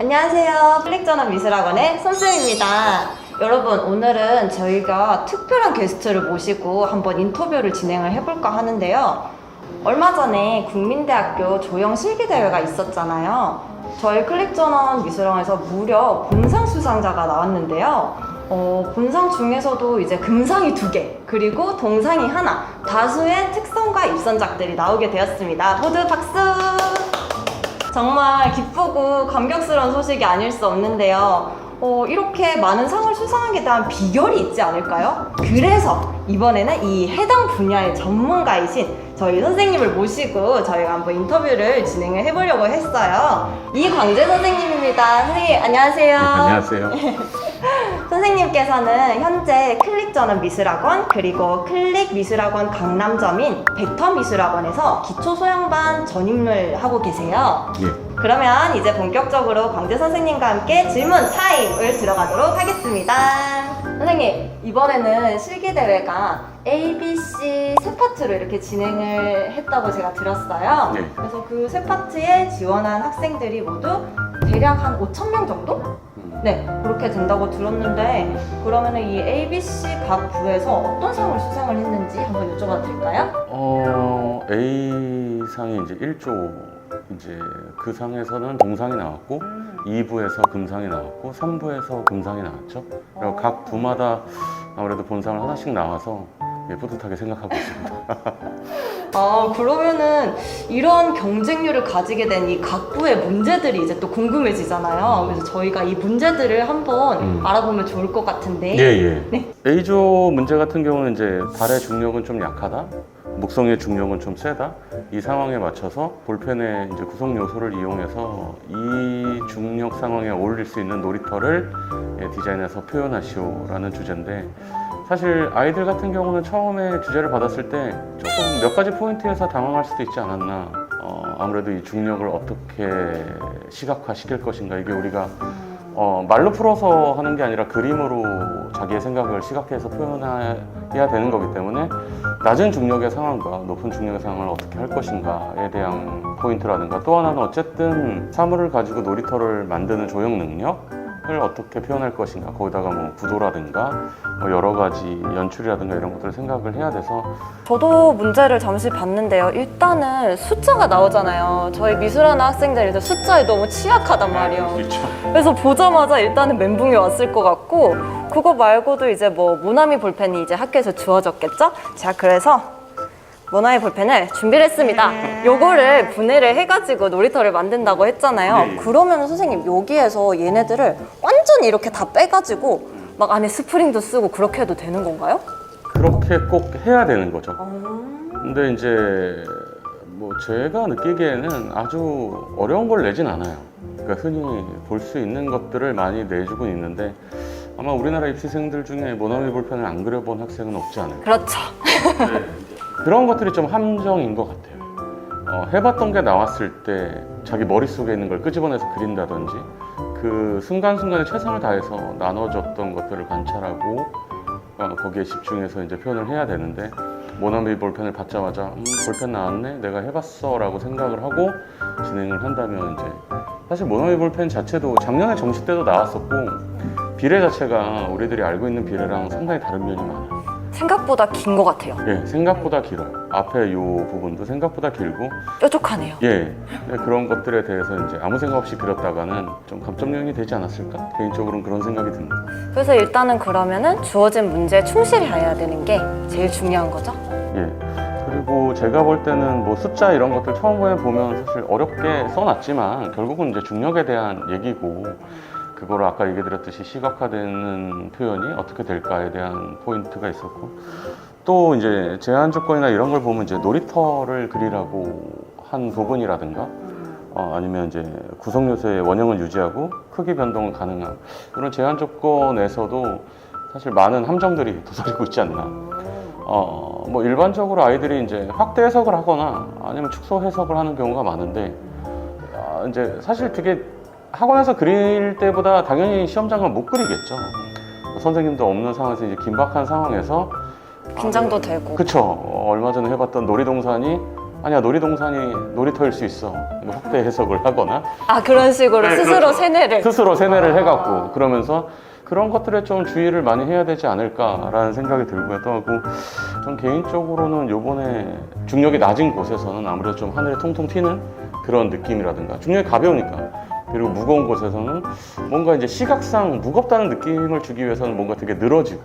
안녕하세요. 플릭전업 미술학원의 손쌤입니다. 여러분, 오늘은 저희가 특별한 게스트를 모시고 한번 인터뷰를 진행을 해볼까 하는데요. 얼마 전에 국민대학교 조형 실기대회가 있었잖아요. 저희 클릭전업 미술학원에서 무려 본상 수상자가 나왔는데요. 본상 중에서도 이제 금상이 2개, 그리고 동상이 1, 다수의 특선과 입선작들이 나오게 되었습니다. 모두 박수! 정말 기쁘고 감격스러운 소식이 아닐 수 없는데요. 이렇게 많은 상을 수상하게 대한 비결이 있지 않을까요? 그래서 이번에는 이 해당 분야의 전문가이신 저희 선생님을 모시고 저희가 한번 인터뷰를 진행을 해보려고 했어요. 이광재 선생님입니다. 선생님 안녕하세요. 네, 안녕하세요. 선생님께서는 현재 클릭전업 미술학원 그리고 클릭미술학원 강남점인 벡터미술학원에서 기초소양반 전임을 하고 계세요. 예. 그러면 이제 본격적으로 광재 선생님과 함께 질문 타임을 들어가도록 하겠습니다. 선생님, 이번에는 실기대회가 ABC 세 파트로 이렇게 진행을 했다고 제가 들었어요. 네. 그래서 그 세 파트에 지원한 학생들이 모두 대략 한 5,000명 정도? 네, 그렇게 된다고 들었는데, 그러면은 이 ABC 각 부에서 어떤 상을 수상을 했는지 한번 여쭤봐도 될까요? A상이 이제 1조, 이제 그 상에서는 동상이 나왔고, 2부에서 금상이 나왔고, 3부에서 금상이 나왔죠. 그리고 각 부마다 아무래도 본상을 하나씩 나와서 뿌듯하게 생각하고 있습니다. 그러면은 이런 경쟁률을 가지게 된 이 각 부의 문제들이 이제 또 궁금해지잖아요. 그래서 저희가 이 문제들을 한번 알아보면 좋을 것 같은데. 예. 네. A조 문제 같은 경우는 이제 발의 중력은 좀 약하다, 목성의 중력은 좀 세다. 이 상황에 맞춰서 볼펜의 이제 구성 요소를 이용해서 이 중력 상황에 어울릴 수 있는 놀이터를 디자인해서 표현하시오라는 주제인데, 사실 아이들 같은 경우는 처음에 주제를 받았을 때 조금 몇 가지 포인트에서 당황할 수도 있지 않았나. 아무래도 이 중력을 어떻게 시각화 시킬 것인가, 이게 우리가 말로 풀어서 하는 게 아니라 그림으로 자기의 생각을 시각화해서 표현해야 되는 거기 때문에 낮은 중력의 상황과 높은 중력의 상황을 어떻게 할 것인가에 대한 포인트라든가, 또 하나는 어쨌든 사물을 가지고 놀이터를 만드는 조형 능력을 어떻게 표현할 것인가, 거기다가 뭐 구도라든가 여러 가지 연출이라든가 이런 것들을 생각을 해야 돼서. 저도 문제를 잠시 봤는데요. 일단은 숫자가 나오잖아요. 저희 미술하는 학생들이 숫자에 너무 취약하단 말이에요. 그렇죠. 그래서 보자마자 일단은 멘붕이 왔을 것 같고, 그거 말고도 이제 뭐 모나미 볼펜이 이제 학교에서 주어졌겠죠? 자, 그래서 모나미 볼펜을 준비를 했습니다. 요거를 분해를 해가지고 놀이터를 만든다고 했잖아요. 예. 그러면 선생님, 여기에서 얘네들을 완전히 이렇게 다 빼가지고 막 안에 스프링도 쓰고 그렇게 해도 되는 건가요? 그렇게 꼭 해야 되는 거죠. 근데 이제 뭐 제가 느끼기에는 아주 어려운 걸 내진 않아요. 그러니까 흔히 볼 수 있는 것들을 많이 내주고 있는데, 아마 우리나라 입시생들 중에 모나미 볼펜을 안 그려본 학생은 없지 않을까. 그렇죠. 그런 것들이 좀 함정인 것 같아요. 해봤던 게 나왔을 때 자기 머릿속에 있는 걸 끄집어내서 그린다든지, 그 순간순간에 최선을 다해서 나눠줬던 것들을 관찰하고 거기에 집중해서 이제 표현을 해야 되는데, 모나미 볼펜을 받자마자 볼펜 나왔네, 내가 해봤어 라고 생각을 하고 진행을 한다면, 이제 사실 모나미 볼펜 자체도 작년에 정시 때도 나왔었고, 비례 자체가 우리들이 알고 있는 비례랑 상당히 다른 면이 많아요. 생각보다 긴 것 같아요. 예, 생각보다 길어요. 앞에 이 부분도 생각보다 길고, 뾰족하네요. 예, 그런 것들에 대해서 이제 아무 생각 없이 그렸다가는 좀 감점령이 되지 않았을까? 개인적으로는 그런 생각이 듭니다. 그래서 일단은 그러면은 주어진 문제에 충실해야 되는 게 제일 중요한 거죠? 예. 그리고 제가 볼 때는 뭐 숫자 이런 것들 처음에 보면 사실 어렵게 써놨지만 결국은 이제 중력에 대한 얘기고, 그거를 아까 얘기 드렸듯이 시각화되는 표현이 어떻게 될까에 대한 포인트가 있었고, 또 이제 제한 조건이나 이런 걸 보면 이제 놀이터를 그리라고 한 부분이라든가, 아니면 이제 구성 요소의 원형을 유지하고 크기 변동은 가능한 이런 제한 조건에서도 사실 많은 함정들이 도사리고 있지 않나. 뭐 일반적으로 아이들이 이제 확대 해석을 하거나 아니면 축소 해석을 하는 경우가 많은데, 이제 사실 그게 학원에서 그릴 때보다 당연히 시험장은 못 그리겠죠. 선생님도 없는 상황에서 이제 긴박한 상황에서 긴장도 되고. 그쵸. 얼마 전에 해봤던 놀이동산이 아니야 놀이동산이 놀이터일 수 있어. 확대 해석을 하거나 아, 그런 식으로 네, 스스로 그렇죠. 세뇌를. 스스로 세뇌를 해갖고 그러면서 그런 것들에 좀 주의를 많이 해야 되지 않을까라는 생각이 들고요. 또 하고 전 개인적으로는 요번에 중력이 낮은 곳에서는 아무래도 좀 하늘에 통통 튀는 그런 느낌이라든가 중력이 가벼우니까 그리고 무거운 곳에서는 뭔가 이제 시각상 무겁다는 느낌을 주기 위해서는 뭔가 되게 늘어지고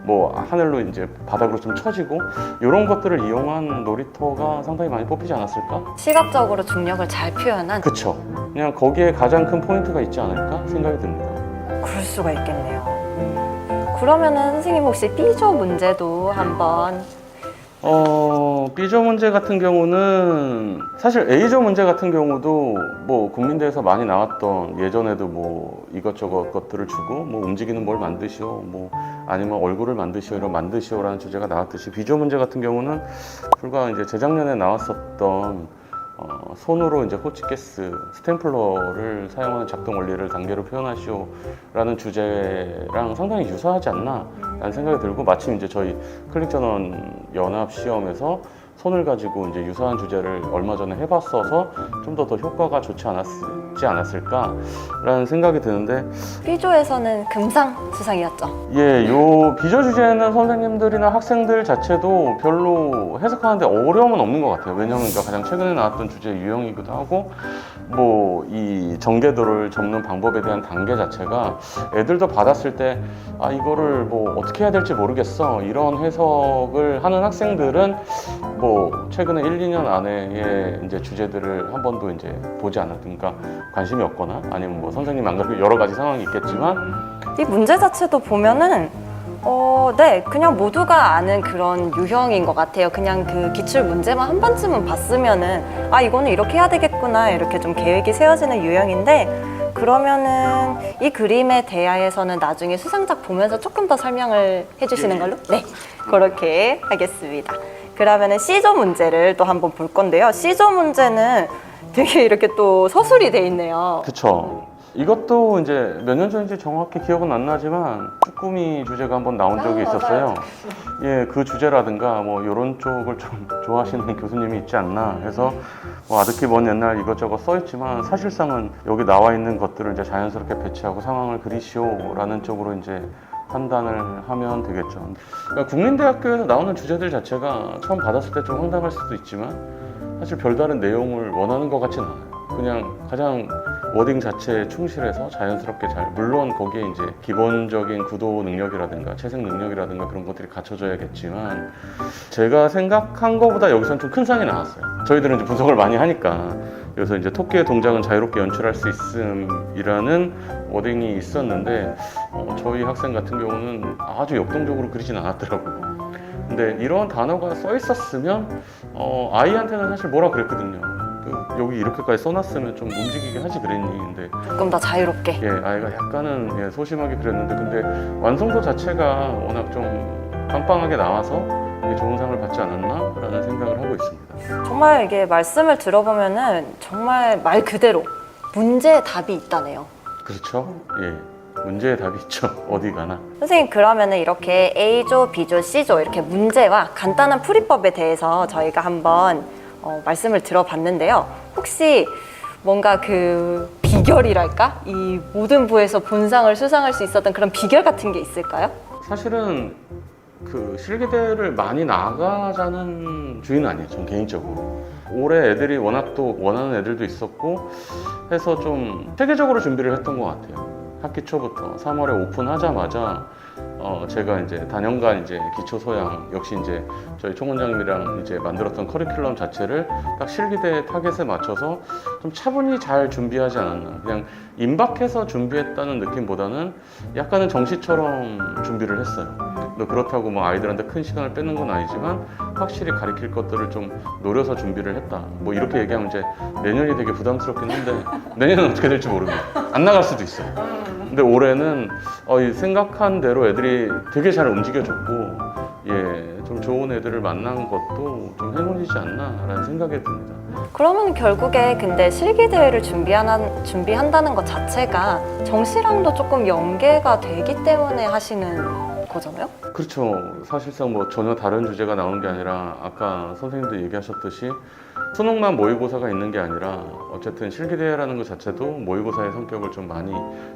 뭐 하늘로 이제 바닥으로 좀 처지고 이런 것들을 이용한 놀이터가 상당히 많이 뽑히지 않았을까? 시각적으로 중력을 잘 표현한. 그쵸. 그냥 거기에 가장 큰 포인트가 있지 않을까 생각이 듭니다. 그럴 수가 있겠네요. 그러면은 선생님 혹시 B조 문제도 한번. B조 문제 같은 경우는 사실 A조 문제 같은 경우도 뭐 국민대에서 많이 나왔던 예전에도 뭐 이것저것 것들을 주고 뭐 움직이는 뭘 만드시오 뭐 아니면 얼굴을 만드시오 이런 만드시오라는 주제가 나왔듯이 B조 문제 같은 경우는 불과 이제 재작년에 나왔었던 손으로 이제 호치게스 스탬플러를 사용하는 작동 원리를 단계로 표현하시오라는 주제랑 상당히 유사하지 않나 라는 생각이 들고 마침 이제 저희 클릭전원 연합 시험에서 손을 가지고 이제 유사한 주제를 얼마 전에 해봤어서 좀 더 효과가 좋지 않았을까라는 생각이 드는데 B조에서는 금상수상이었죠. 예, 요 비조 주제는 선생님들이나 학생들 자체도 별로 해석하는데 어려움은 없는 것 같아요. 왜냐하면 그러니까 가장 최근에 나왔던 주제 유형이기도 하고 뭐 이 전개도를 접는 방법에 대한 단계 자체가 애들도 받았을 때 아 이거를 뭐 어떻게 해야 될지 모르겠어 이런 해석을 하는 학생들은 뭐 최근에 1, 2년 안에 이제 주제들을 한 번도 이제 보지 않았으니까 관심이 없거나 아니면 뭐 선생님 안 그래도 여러 가지 상황이 있겠지만 이 문제 자체도 보면은 네, 그냥 모두가 아는 그런 유형인 것 같아요. 그냥 그 기출 문제만 한 번쯤은 봤으면은 아 이거는 이렇게 해야 되겠구나 이렇게 좀 계획이 세워지는 유형인데 그러면은 이 그림에 대하여서는 나중에 수상작 보면서 조금 더 설명을 해주시는 걸로? 네, 그렇게 하겠습니다. 그러면은 C조 문제를 또 한번 볼 건데요. C조 문제는 되게 이렇게 또 서술이 돼 있네요. 그쵸. 이것도 이제 몇 년 전인지 정확히 기억은 안 나지만 쭈꾸미 주제가 한번 나온 적이 있었어요. 예, 그 주제라든가 뭐 이런 쪽을 좀 좋아하시는 교수님이 있지 않나 해서 뭐 아득히 먼 옛날 이것저것 써 있지만 사실상은 여기 나와 있는 것들을 이제 자연스럽게 배치하고 상황을 그리시오라는 쪽으로 이제 판단을 하면 되겠죠. 그러니까 국민대학교에서 나오는 주제들 자체가 처음 받았을 때 좀 황당할 수도 있지만 사실 별다른 내용을 원하는 것 같진 않아요. 그냥 가장 워딩 자체에 충실해서 자연스럽게 잘 물론 거기에 이제 기본적인 구도 능력이라든가 채색 능력이라든가 그런 것들이 갖춰져야겠지만 제가 생각한 것보다 여기서는 좀 큰 상이 나왔어요. 저희들은 이제 분석을 많이 하니까 그래서 이제 토끼의 동작은 자유롭게 연출할 수 있음이라는 워딩이 있었는데 저희 학생 같은 경우는 아주 역동적으로 그리진 않았더라고요. 근데 이런 단어가 써 있었으면 아이한테는 사실 뭐라 그랬거든요. 여기 이렇게까지 써놨으면 좀 움직이게 하지 그랬니? 근데 조금 더 자유롭게. 예, 아이가 약간은 소심하게 그랬는데 근데 완성도 자체가 워낙 좀 빵빵하게 나와서 좋은 상을 받지 않았나라는 생각을 하고 있습니다. 정말 이게 말씀을 들어보면은 정말 말 그대로 문제의 답이 있다네요. 그렇죠? 예. 문제의 답이 있죠. 어디 가나. 선생님 그러면은 이렇게 A조, B조, C조 이렇게 문제와 간단한 풀이법에 대해서 저희가 한번 말씀을 들어봤는데요. 혹시 뭔가 그 비결이랄까? 이 모든 부에서 본상을 수상할 수 있었던 그런 비결 같은 게 있을까요? 사실은 그 실기대를 많이 나가자는 주의는 아니에요. 전 개인적으로. 올해 애들이 워낙 또 원하는 애들도 있었고 해서 좀 체계적으로 준비를 했던 것 같아요. 학기 초부터 3월에 오픈하자마자 제가 이제 단연간 이제 기초 소양 역시 이제 저희 총원장님이랑 이제 만들었던 커리큘럼 자체를 딱 실기대 타겟에 맞춰서 좀 차분히 잘 준비하지 않았나. 그냥 임박해서 준비했다는 느낌보다는 약간은 정시처럼 준비를 했어요. 그렇다고 뭐 아이들한테 큰 시간을 뺏는 건 아니지만 확실히 가리킬 것들을 좀 노려서 준비를 했다. 뭐 이렇게 얘기하면 이제 내년이 되게 부담스럽긴 한데 내년은 어떻게 될지 모릅니다. 안 나갈 수도 있어요. 근데 올해는 생각한 대로 애들이 되게 잘 움직여줬고 좀 좋은 애들을 만난 것도 좀 행운이지 않나라는 생각이 듭니다. 그러면 결국에 근데 실기대회를 준비한다는 것 자체가 정시랑도 조금 연계가 되기 때문에 하시는 거잖아요? 그렇죠. 사실상 뭐 전혀 다른 주제가 나오는 게 아니라 아까 선생님도 얘기하셨듯이 수능만 모의고사가 있는 게 아니라 어쨌든 실기대회라는 것 자체도 모의고사의 성격을 좀 많이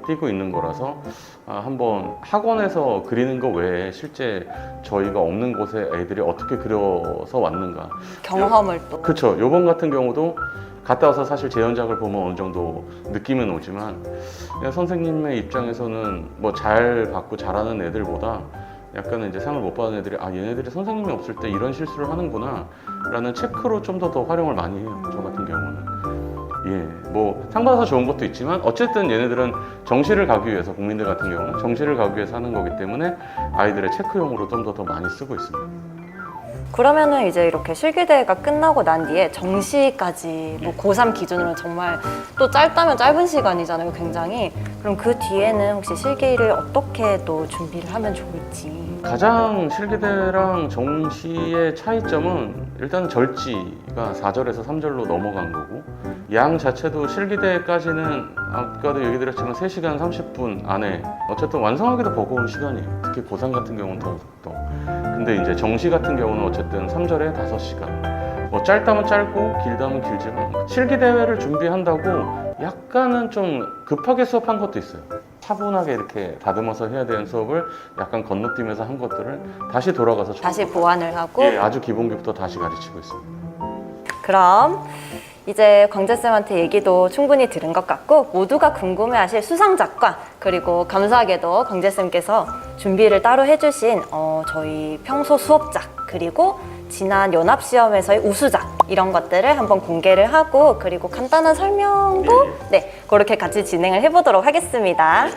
띠고 있는 거라서 한번 학원에서 그리는 거 외에 실제 저희가 없는 곳에 애들이 어떻게 그려서 왔는가. 경험을 또. 그렇죠. 요번 같은 경우도 갔다 와서 사실 재현작을 보면 어느 정도 느낌은 오지만 그냥 선생님의 입장에서는 뭐 잘 받고 잘하는 애들보다 약간은 이제 상을 못 받은 애들이 얘네들이 선생님이 없을 때 이런 실수를 하는구나 라는 체크로 좀 더 활용을 많이 해요. 저 같은 경우는. 뭐 상 받아서 좋은 것도 있지만 어쨌든 얘네들은 정시를 가기 위해서, 국민들 같은 경우는 정시를 가기 위해서 하는 거기 때문에 아이들의 체크용으로 좀 더 많이 쓰고 있습니다. 그러면은 이제 이렇게 실기대회가 끝나고 난 뒤에 정시까지 뭐 고3 기준으로 정말 또 짧다면 짧은 시간이잖아요, 굉장히. 그럼 그 뒤에는 혹시 실기를 어떻게 또 준비를 하면 좋을지. 가장 실기대랑 정시의 차이점은 일단 절지가 4절에서 3절로 넘어간 거고, 양 자체도 실기대까지는 아까도 얘기 드렸지만 3시간 30분 안에 어쨌든 완성하기도 버거운 시간이에요. 특히 고3 같은 경우는 더. 근데 이제 정시 같은 경우는 어쨌든 3절에 5시간. 뭐 짧다면 짧고 길다면 길지만 실기대회를 준비한다고 약간은 좀 급하게 수업한 것도 있어요. 차분하게 이렇게 다듬어서 해야 되는 수업을 약간 건너뛰면서 한 것들을 다시 돌아가서 다시 보완을 하고. 아주 기본기부터 다시 가르치고 있습니다. 그럼 이제 광재쌤한테 얘기도 충분히 들은 것 같고 모두가 궁금해하실 수상작과 그리고 감사하게도 광재쌤께서 준비를 따로 해주신 저희 평소 수업작 그리고 지난 연합시험에서의 우수작 이런 것들을 한번 공개를 하고 그리고 간단한 설명도 그렇게 같이 진행을 해보도록 하겠습니다.